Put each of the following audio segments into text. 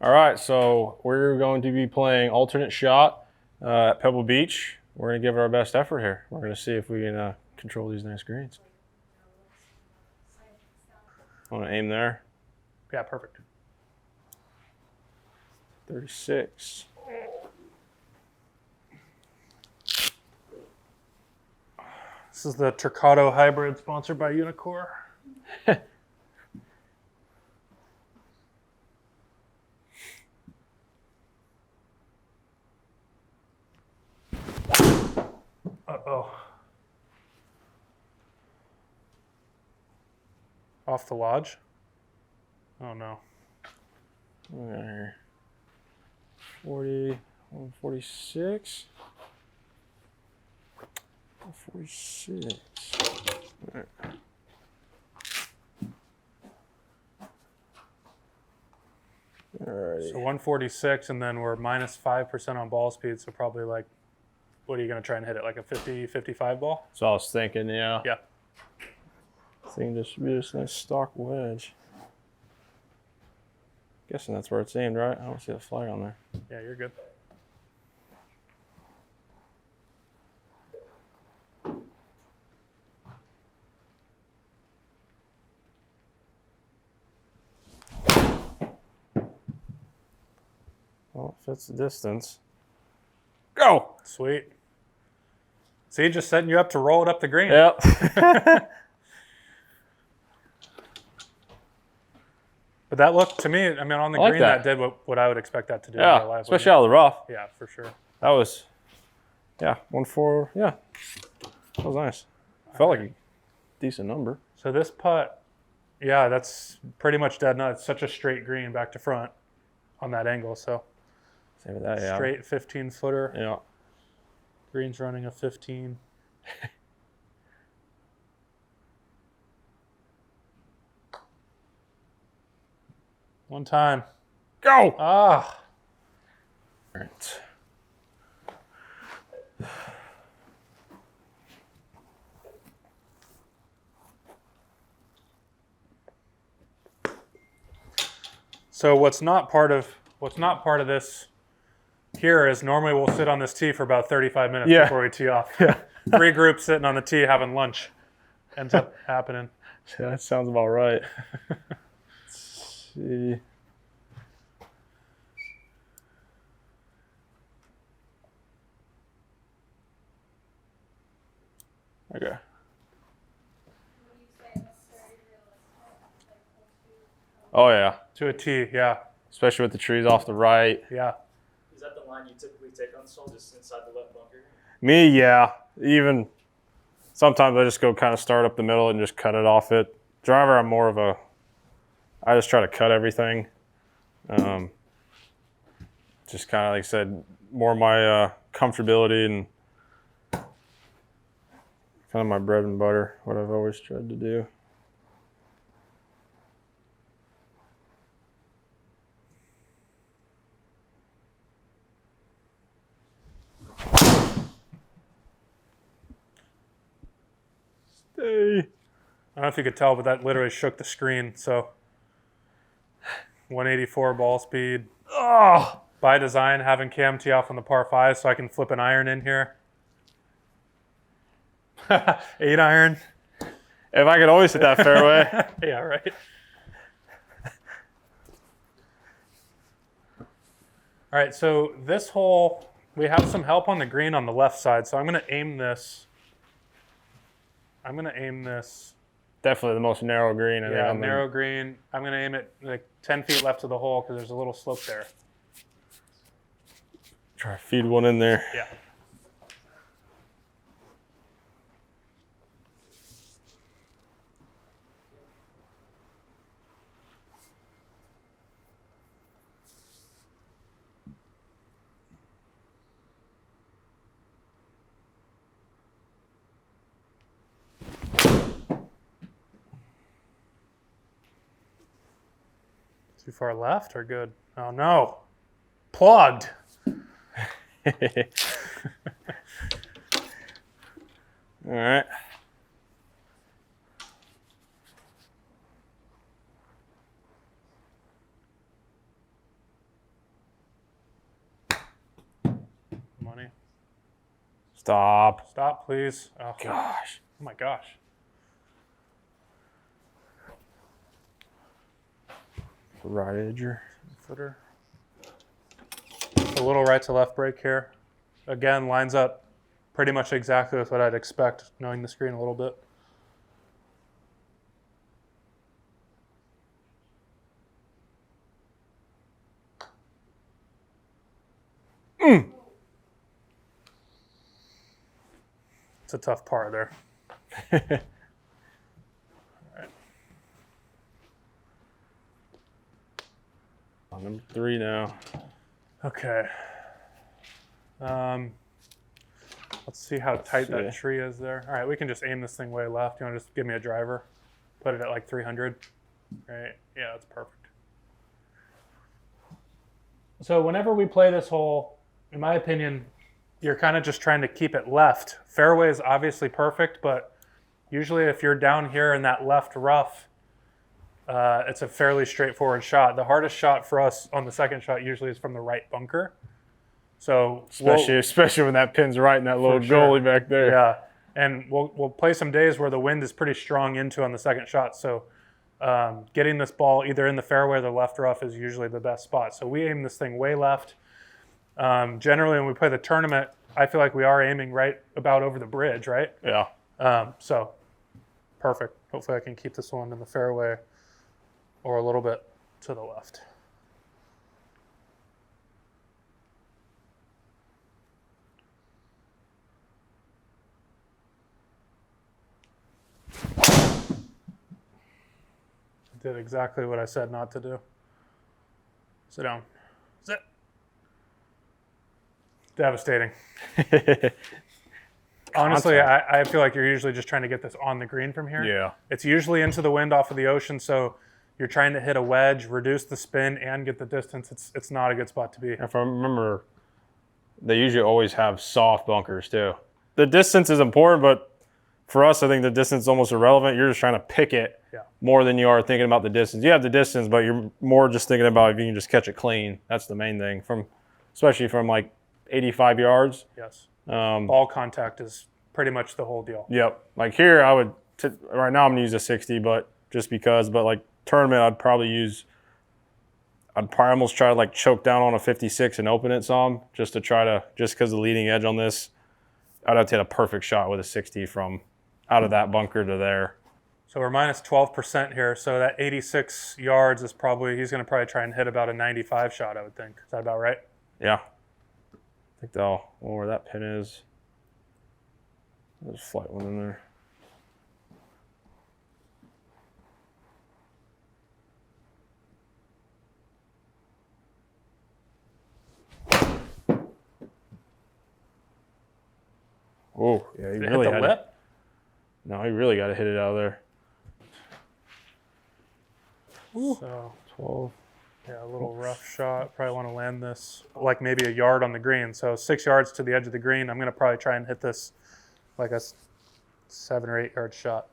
All right, so we're going to be playing alternate shot at Pebble Beach. We're going to give it our best effort here. We're going to see if we can control these nice greens. I want to aim there. Yeah, perfect. 36. This is the Turcado Hybrid sponsored by Uneekor. Uh-oh. Off the lodge? Oh, no. What we got here? 40, 146. 146. All right. Alrighty. So 146, and then we're minus 5% on ball speed, so probably like, what are you going to try and hit it? Like a 50, 55 ball? So I was thinking, yeah. Yeah. Thinking this should be this nice stock wedge. Guessing that's where it's aimed, right? I don't see a flag on there. Yeah, you're good. Well, it fits the distance. Go! Sweet. See, just setting you up to roll it up the green. Yep. But that looked, to me, I mean, on the I like green, that. that did what I would expect that to do. Yeah, in real life, especially out of the rough. yeah, for sure. That was, yeah, 1-4. Yeah, that was nice. Felt like a decent number. So this putt, yeah, that's pretty much dead nut. It's such a straight green back to front on that angle. So Same with that, yeah. straight 15-footer. Yeah. Green's running a 15. One time. Go! Ah. All right. So what's not part of this here is normally we'll sit on this tee for about 35 minutes Yeah. before we tee off. Yeah. 3 groups sitting on the tee having lunch ends up happening. Yeah, that sounds about right. Let's see. Okay. Oh yeah, To a tee, yeah. especially with the trees off the right. Yeah. Is that the line you typically take on this hole, just inside the left bunker? Me, yeah. Even sometimes I just go kind of start up the middle and just cut it off it. Driver, I'm more of a, I just try to cut everything. Just kind of, like I said, more my comfortability and kind of my bread and butter, what I've always tried to do. Stay. I don't know if you could tell, but that literally shook the screen. So 184 ball speed. Oh! By design, having Cam tee off on the par 5 so I can flip an iron in here. 8 iron. If I could always hit that fairway. Yeah, right. All right, so this hole, we have some help on the green on the left side, so I'm going to aim this. Definitely the most narrow green. Yeah, narrow green. I'm going to aim it like 10 feet left of the hole because there's a little slope there. Try to feed one in there. Yeah. Too far left or good? Oh no. Plugged. All right. Stop. Stop, please. Oh, Gosh. oh my gosh. Right edger. Footer. A little right to left break here. Again, lines up pretty much exactly with what I'd expect, knowing the screen a little bit. It's a tough par there. On number 3 now. Okay. Let's see how tight see. that tree is there. All right, we can just aim this thing way left. You want to just give me a driver? Put it at like 300. Right? Yeah, that's perfect. So whenever we play this hole, in my opinion, you're kind of just trying to keep it left. Fairway is obviously perfect, but usually if you're down here in that left rough, it's a fairly straightforward shot. The hardest shot for us on the second shot usually is from the right bunker. So especially when that pin's right in that little sure. goalie back there. Yeah, and we'll play some days where the wind is pretty strong into on the second shot. So getting this ball either in the fairway or the left rough is usually the best spot. So we aim this thing way left. Generally, when we play the tournament, I feel like we are aiming right about over the bridge, right? Yeah. So perfect. Hopefully I can keep this one in the fairway or a little bit to the left. Did exactly what I said not to do. Sit down. Sit. Devastating. Honestly, I feel like you're usually just trying to get this on the green from here. Yeah. It's usually into the wind off of the ocean, so you're trying to hit a wedge, reduce the spin, and get the distance. It's not a good spot to be. If I remember, they usually always have soft bunkers too. The distance is important, but for us, I think the distance is almost irrelevant. You're just trying to pick it more than you are thinking about the distance. You have the distance, but you're more just thinking about if you can just catch it clean. That's the main thing, especially from like 85 yards. Yes. Ball contact is pretty much the whole deal. Yep. Like here, right now I'm going to use a 60, but like tournament, I'd probably almost try to like choke down on a 56 and open it some just because the leading edge on this, I'd have to hit a perfect shot with a 60 from out of that bunker to there. So we're minus 12% here. So that 86 yards is he's going to probably try and hit about a 95 shot, I would think. Is that about right? Yeah. I think where that pin is. There's a flight one in there. Oh, yeah, he really hit the lip? No, he really got to hit it out of there. Ooh. So 12. Yeah, a little rough shot. Probably want to land this like maybe a yard on the green. So 6 yards to the edge of the green. I'm going to probably try and hit this like a 7 or 8 yard shot.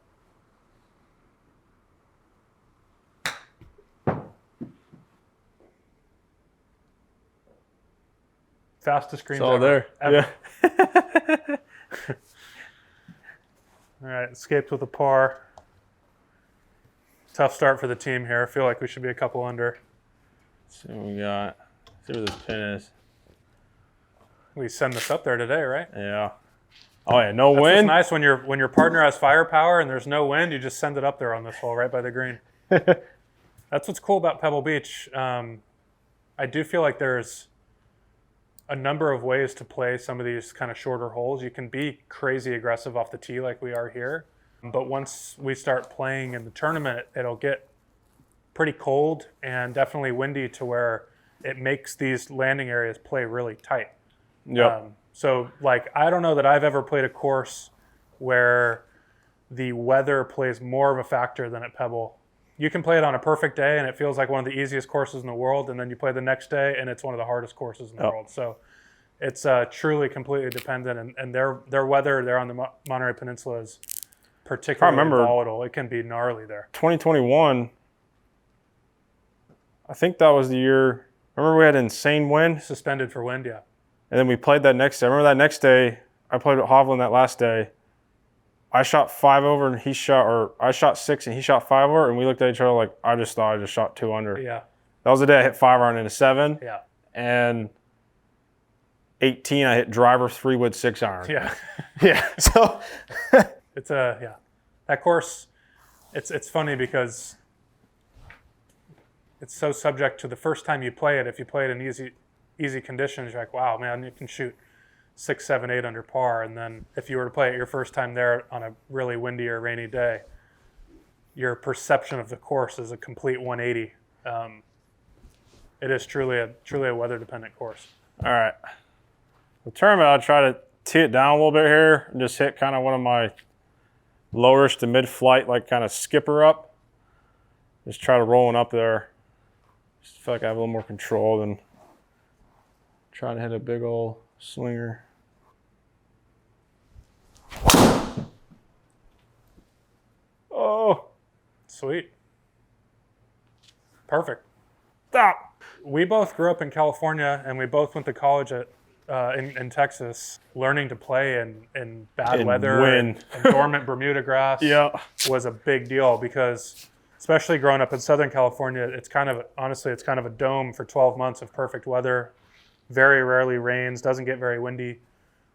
Fastest green ever. There. Ever. Yeah. All right, escaped with a par. Tough start for the team here. I feel like we should be a couple under. Let's see what we got. See where this pin is. We send this up there today, right? Yeah. Oh yeah, no That's wind. Nice when your partner has firepower and there's no wind, you just send it up there on this hole right by the green. That's what's cool about Pebble Beach. I do feel like there's a number of ways to play some of these kind of shorter holes. You can be crazy aggressive off the tee like we are here, but once we start playing in the tournament, it'll get pretty cold and definitely windy to where it makes these landing areas play really tight. Yeah. So like, I don't know that I've ever played a course where the weather plays more of a factor than at Pebble. You can play it on a perfect day and it feels like one of the easiest courses in the world, and then you play the next day and it's one of the hardest courses in the world. So it's truly completely dependent, and their weather there on the Monterey Peninsula is particularly volatile. It can be gnarly there. 2021, I think that was the year. Remember we had insane wind? Suspended for wind, yeah. And then we played that next day. I remember that next day, I played with Hovland that last day. I shot 5 over and I shot 6 and he shot 5 over, and we looked at each other like, I just thought I just shot 2 under. Yeah. That was the day I hit 5 iron into 7. Yeah. And 18, I hit driver 3-wood 6 iron. Yeah. Yeah. So It's that course. It's funny because it's so subject to the first time you play it. If you play it in easy conditions, you're like, wow, man, you can shoot 6, 7, 8 under par. And then if you were to play it your first time there on a really windy or rainy day, your perception of the course is a complete 180. It is truly a weather dependent course. all right. The tournament, I'll try to tee it down a little bit here and just hit kind of one of my lowerish to mid-flight, like kind of skipper up. Just try to rolling up there. Just feel like I have a little more control than trying to hit a big old swinger. Oh, Sweet. Perfect. stop. We both grew up in California, and we both went to college in Texas. Learning to play in bad In weather wind. and dormant Bermuda grass Yeah. was a big deal because, especially growing up in Southern California, it's kind of a dome for 12 months of perfect weather. Very rarely rains, doesn't get very windy.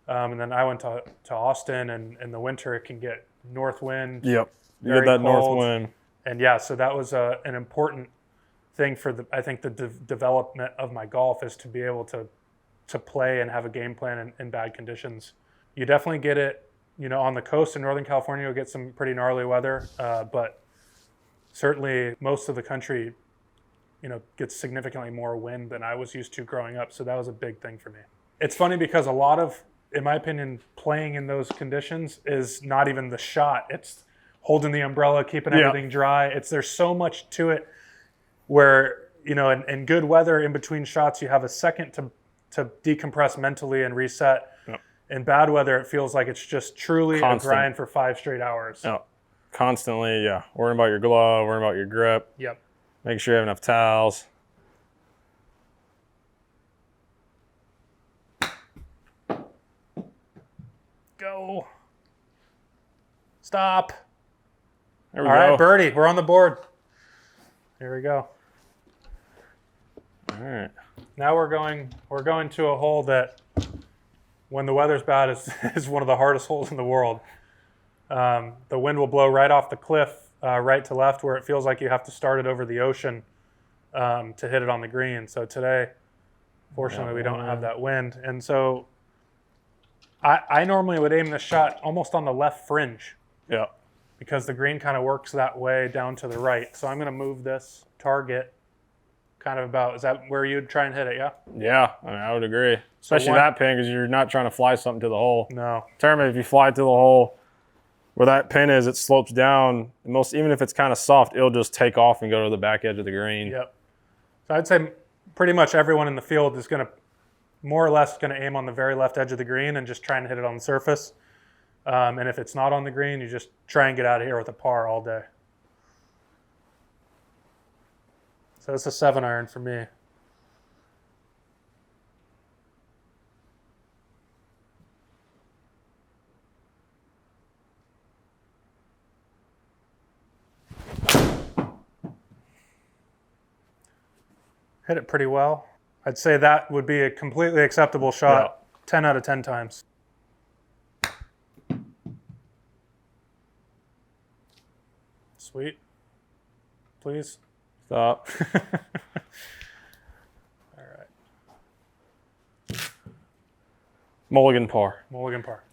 And then I went to Austin, and in the winter it can get north wind. Yep. You Very get that north cold. wind. And yeah, so that was an important thing for the development of my golf, is to be able to play and have a game plan in bad conditions. You definitely get it, on the coast in Northern California, you'll get some pretty gnarly weather, but certainly most of the country, gets significantly more wind than I was used to growing up. So that was a big thing for me. It's funny because a lot of, in my opinion, playing in those conditions is not even the shot. It's holding the umbrella, keeping everything dry. There's so much to it where, in good weather, in between shots, you have a second to decompress mentally and reset. Yep. In bad weather, it feels like it's just truly Constant. a grind for 5 straight hours. Yep. Constantly, yeah. Worrying about your glove, worrying about your grip. Yep. Make sure you have enough towels. Go. Stop. There we All go. right, birdie. We're on the board. Here we go. All right. Now we're going to a hole that, when the weather's bad, is one of the hardest holes in the world. The wind will blow right off the cliff, right to left, where it feels like you have to start it over the ocean to hit it on the green. So today, fortunately, we don't have that wind. And so I normally would aim this shot almost on the left fringe, Yeah. because the green kind of works that way down to the right. So I'm going to move this target kind of about, is that where you'd try and hit it, yeah? Yeah, I would agree. Especially that pin, because you're not trying to fly something to the hole. No. Tournament, if you fly to the hole where that pin is, it slopes down. Even if it's kind of soft, it'll just take off and go to the back edge of the green. Yep. So I'd say pretty much everyone in the field is going to, more or less, going to aim on the very left edge of the green and just try and hit it on the surface. And if it's not on the green, you just try and get out of here with a par all day. So it's a 7-iron for me. Hit it pretty well. I'd say that would be a completely acceptable shot, 10 out of 10 times. Sweet. Please. Stop. All right. Mulligan par. Mulligan par.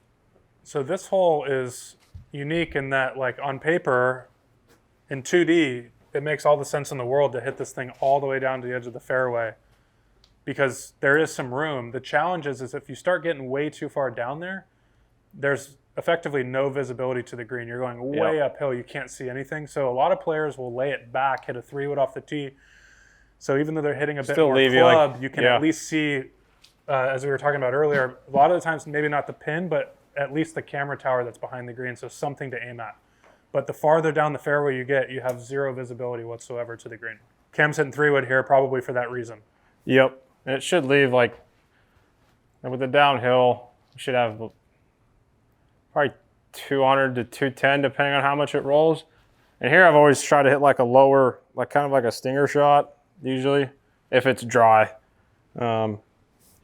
So this hole is unique in that, like, on paper, in 2D, it makes all the sense in the world to hit this thing all the way down to the edge of the fairway, because there is some room. The challenge is if you start getting way too far down there, there's effectively no visibility to the green. You're going way uphill. You can't see anything. So a lot of players will lay it back, hit a 3-wood off the tee. So even though they're hitting a bit more club, you can at least see, as we were talking about earlier, a lot of the times maybe not the pin, but at least the camera tower that's behind the green. So something to aim at. But the farther down the fairway you get, you have zero visibility whatsoever to the green. Cam's hitting 3-wood here probably for that reason. Yep. And it should leave, like, with the downhill, you should have probably 200 to 210, depending on how much it rolls. And here I've always tried to hit like a lower, like kind of like a stinger shot, usually, if it's dry.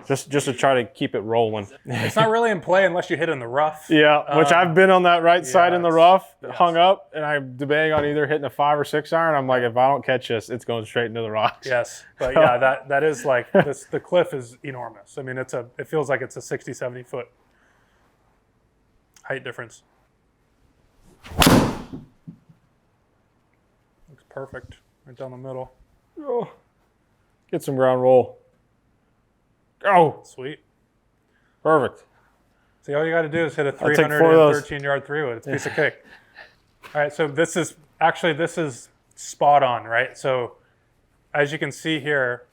Just to try to keep it rolling. It's not really in play unless you hit in the rough. Yeah, which I've been on that right side in the rough, yes. hung up, and I'm debating on either hitting a 5 or 6 iron. I'm like, if I don't catch this, it's going straight into the rocks. Yes, but yeah, that is like this. The cliff is enormous. I mean, it feels like it's a 60, 70 foot height difference. Looks perfect right down the middle. Oh, get some ground roll. Oh, Sweet. perfect. See, all you got to do is hit a take 4 of those. 313-yard 3-wood. It's a piece of cake. All right, so this is spot on, right? So as you can see here,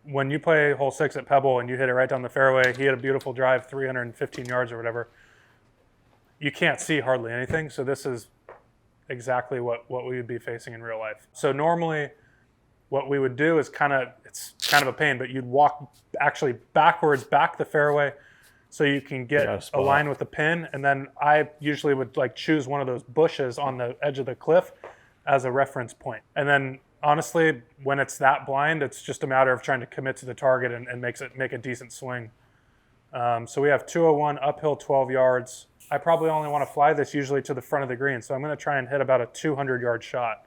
when you play hole 6 at Pebble and you hit it right down the fairway, he had a beautiful drive, 315 yards or whatever. You can't see hardly anything, so this is exactly what we would be facing in real life. So normally what we would do is it's kind of a pain, but you'd walk actually backwards, back the fairway, so you can get a line with the pin. And then I usually would like choose one of those bushes on the edge of the cliff as a reference point. And then honestly, when it's that blind, it's just a matter of trying to commit to the target and make a decent swing. So we have 201 uphill 12 yards. I probably only want to fly this usually to the front of the green. So I'm going to try and hit about a 200-yard shot.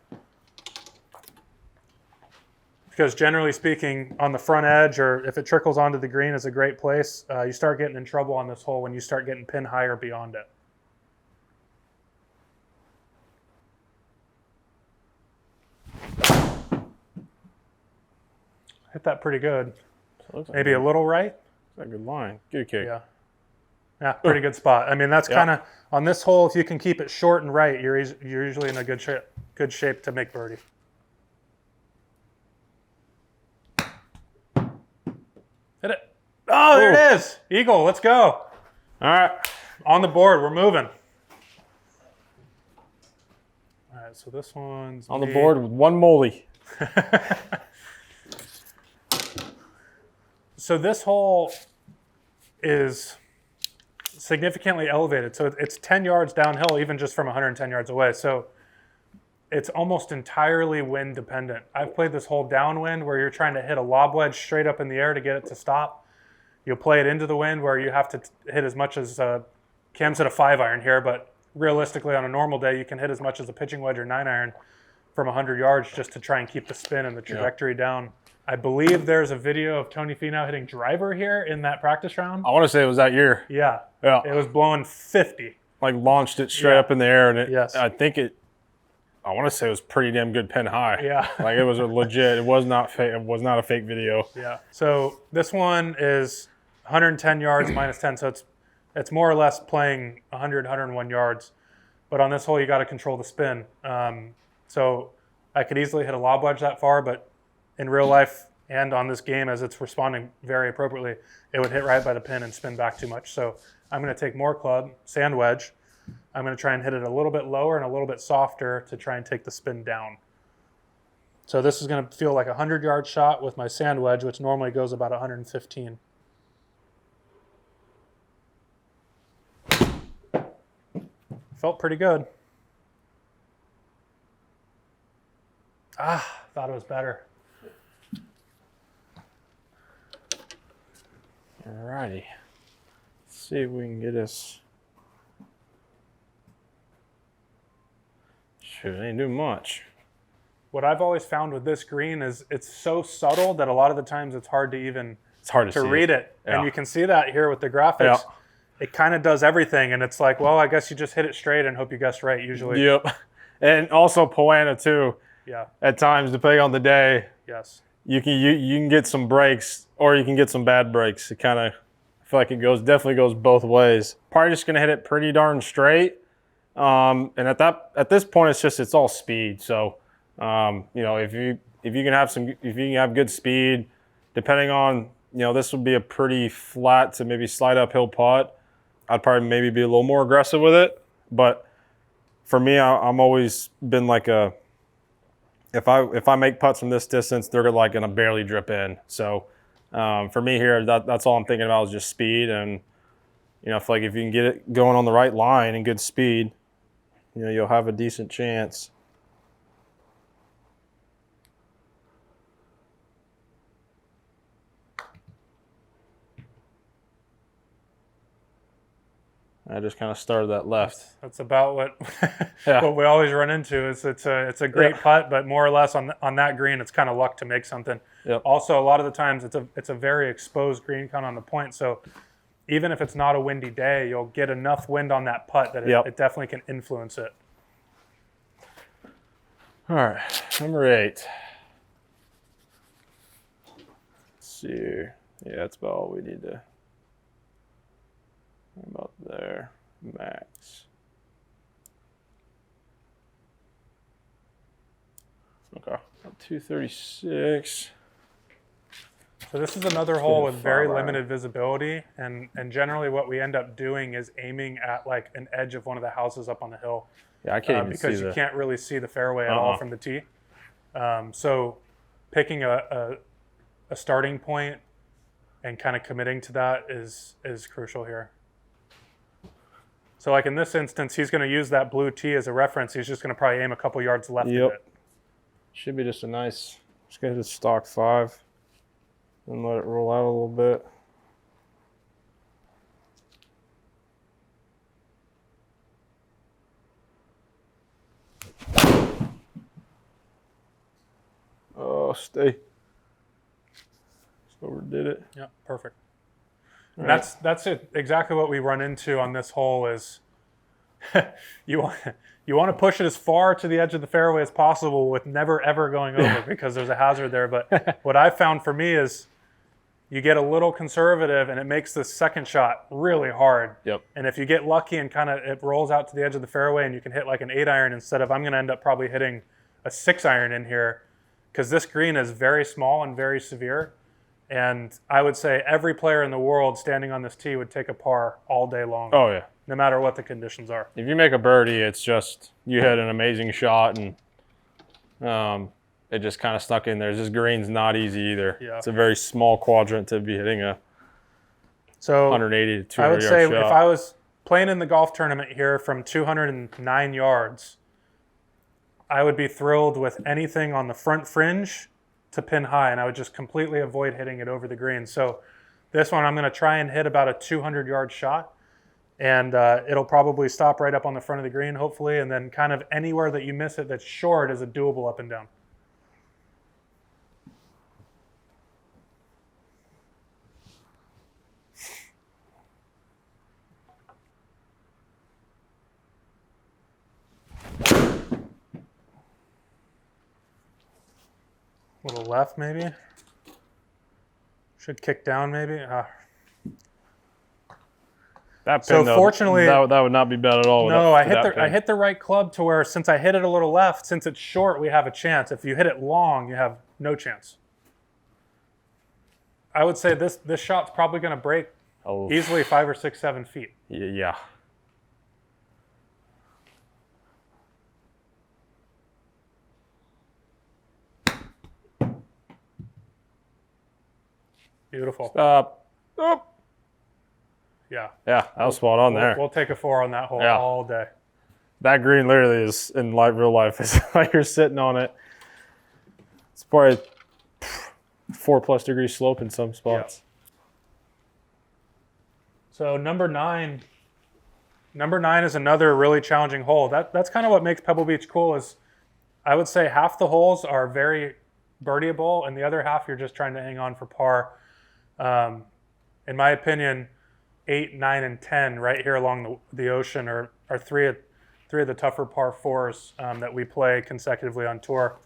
Because generally speaking, on the front edge, or if it trickles onto the green, is a great place. You start getting in trouble on this hole when you start getting pin high or beyond it. Hit that pretty good. Looks like Maybe a little right. That's a good line. Good kick. Yeah, pretty good spot. I mean, that's kind of on this hole. If you can keep it short and right, you're usually in a good shape to make birdie. Hit it. Oh, there it is. Eagle, let's go. All right. On the board, we're moving. All right, so this one's On the board with one molly. So this hole is significantly elevated. So it's 10 yards downhill, even just from 110 yards away. So it's almost entirely wind dependent. I've played this hole downwind where you're trying to hit a lob wedge straight up in the air to get it to stop. You'll play it into the wind where you have to hit as much as, Cam's hit a 5 iron here, but realistically on a normal day, you can hit as much as a pitching wedge or 9 iron from 100 yards just to try and keep the spin and the trajectory down. I believe there's a video of Tony Finau hitting driver here in that practice round. I want to say it was that year. Yeah. Yeah. It was blowing 50. Like launched it straight up in the air, and I want to say it was pretty damn good pin high. Yeah. Like it was a legit. It was not fake. It was not a fake video. Yeah. So this one is 110 yards minus 10. So it's more or less playing 100, 101 yards. But on this hole, you got to control the spin. So I could easily hit a lob wedge that far, but in real life and on this game, as it's responding very appropriately, it would hit right by the pin and spin back too much. So I'm going to take more club, sand wedge. I'm going to try and hit it a little bit lower and a little bit softer to try and take the spin down. So this is going to feel like a 100-yard shot with my sand wedge, which normally goes about 115. Felt pretty good. Thought it was better. Alrighty. Let's see if we can get us. Shoot, it ain't doing much. What I've always found with this green is it's so subtle that a lot of the times it's hard to even read it. Yeah. And you can see that here with the graphics. Yeah. It kind of does everything, and it's like, well, I guess you just hit it straight and hope you guessed right usually. Yep. And also Poana too. Yeah. At times, depending on the day, Yes. you can get some breaks or you can get some bad breaks. It kind of, I feel like it definitely goes both ways. Probably just gonna hit it pretty darn straight. And at this point, it's all speed. So, if you can have good speed, depending on, this would be a pretty flat to maybe slight uphill putt. I'd probably maybe be a little more aggressive with it. But for me, I'm always been like if I make putts from this distance, they're like gonna barely drip in. So for me here, that's all I'm thinking about is just speed. And you know, if you can get it going on the right line and good speed, you know, you'll have a decent chance. I just kind of started that left. That's about what Yeah. what we always run into. Is it's a great putt, but more or less on that green, it's kind of luck to make something. Yep. Also, a lot of the times it's a very exposed green kind of on the point. So even if it's not a windy day, you'll get enough wind on that putt that it definitely can influence it. All right, number 8. Let's see here. Yeah, that's about all we need to. About there, max. Okay, 236. So this is another hole with very 5 iron. limited visibility, and generally what we end up doing is aiming at like an edge of one of the houses up on the hill. Yeah, I can't even because see you can't really see the fairway at all from the tee. So picking a starting point and kind of committing to that is crucial here. So like in this instance, he's going to use that blue tee as a reference. He's just going to probably aim a couple yards left of it. Should be just a nice, just get a stock 5 and let it roll out a little bit. Oh, stay. Just overdid it. Yeah, perfect. And that's it. Exactly what we run into on this hole is you want to push it as far to the edge of the fairway as possible with never ever going over because there's a hazard there. But what I found for me is you get a little conservative and it makes the second shot really hard. Yep. And if you get lucky and kind of it rolls out to the edge of the fairway and you can hit like an 8 iron instead of I'm going to end up probably hitting a 6 iron in here because this green is very small and very severe. And I would say every player in the world standing on this tee would take a par all day long. Oh, yeah. No matter what the conditions are. If you make a birdie, it's just you hit an amazing shot and it just kind of stuck in there. This green's not easy either. Yeah. It's a very small quadrant to be hitting a 180 to 200 I would yard say shot. if I was playing in the golf tournament here from 209 yards, I would be thrilled with anything on the front fringe to pin high, and I would just completely avoid hitting it over the green. So this one I'm going to try and hit about a 200-yard shot, and it'll probably stop right up on the front of the green, hopefully, and then kind of anywhere that you miss it that's short is a doable up and down. A little left, maybe. Should kick down, maybe. That pin, So though, fortunately, that would not be bad at all. no, I I hit the right club to where since I hit it a little left, since it's short, we have a chance. If you hit it long, you have no chance. I would say this shot's probably going to break easily 5 or 6, 7 feet. Yeah. Beautiful. Stop. Oh. Yeah. Yeah, that was spot on there. We'll take a 4 on that hole Yeah. all day. That green literally is in real life. It's like you're sitting on it. It's probably 4+ degree slope in some spots. So number 9 is another really challenging hole. That's kind of what makes Pebble Beach cool is I would say half the holes are very birdieable and the other half you're just trying to hang on for par. In my opinion, 8, 9, and 10 right here along the ocean are three of the tougher par 4s that we play consecutively on tour.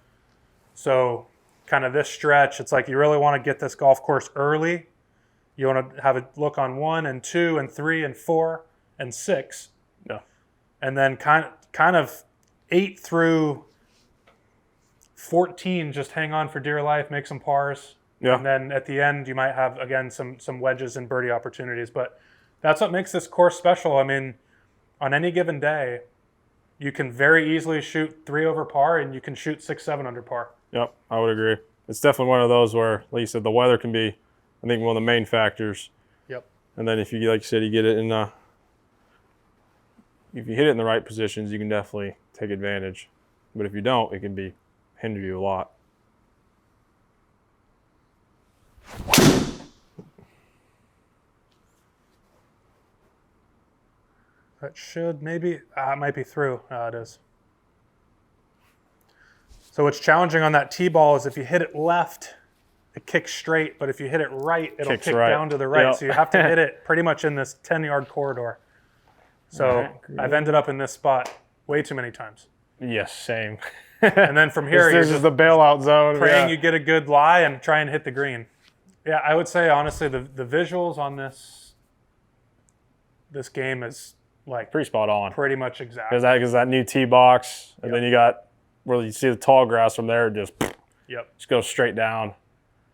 So kind of this stretch, it's like you really want to get this golf course early. You want to have a look on 1 and 2 and 3 and 4 and 6. Yeah. And then kind of 8 through 14, just hang on for dear life, make some pars. Yeah. And then at the end, you might have, again, some wedges and birdie opportunities. But that's what makes this course special. I mean, on any given day, you can very easily shoot 3 over par and you can shoot 6, 7 under par. Yep, I would agree. It's definitely one of those where, like you said, the weather can be, I think, one of the main factors. Yep. And then if you, like you said, you get it in, if you hit it in the right positions, you can definitely take advantage. But if you don't, it can hinder you a lot. That should maybe, it might be through. It is. So what's challenging on that tee ball is if you hit it left, it kicks straight, but if you hit it right, it'll kick down to the right. Yep. So you have to hit it pretty much in this 10-yard corridor. So I've ended up in this spot way too many times. Yes, same. And then from here, this is the bailout zone. Praying you get a good lie and try and hit the green. Yeah, I would say honestly the visuals on this game is like pretty spot on. Pretty much exact. Because that new tee box, and then you got where you see the tall grass from there, just goes straight down.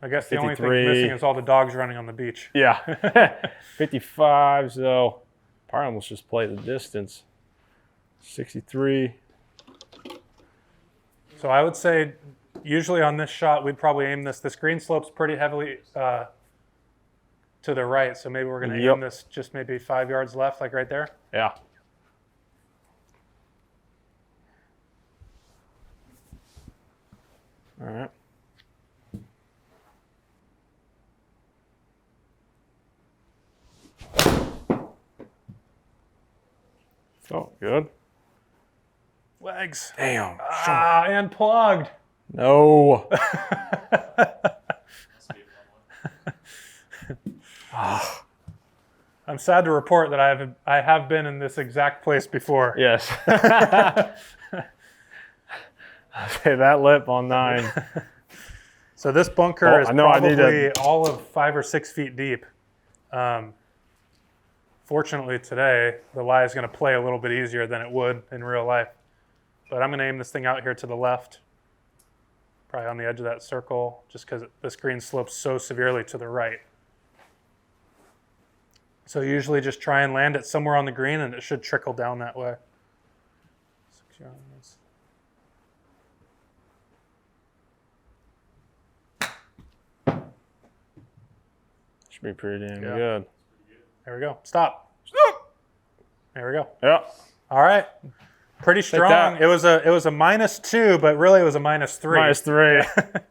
I guess the 53. only thing missing is all the dogs running on the beach. Yeah. 55, so probably almost just play the distance. 63. So I would say usually on this shot, we'd probably aim this. This green slope's pretty heavily to the right, so maybe we're going to aim this just maybe 5 yards left, like right there. Yeah. All right. Oh, good. Legs. Damn. And plugged. No. I'm sad to report that I have been in this exact place before. Yes. Okay, that lip on 9. So this bunker is I probably all of 5 or 6 feet deep. Fortunately today, the lie is going to play a little bit easier than it would in real life. But I'm going to aim this thing out here to the left, probably on the edge of that circle, just because this green slopes so severely to the right. So usually just try and land it somewhere on the green, and it should trickle down that way. 6 yards. Should be pretty damn good. There we go. Stop. There we go. Yeah. All right. Pretty strong. It was a -2, but really it was a -3. -3.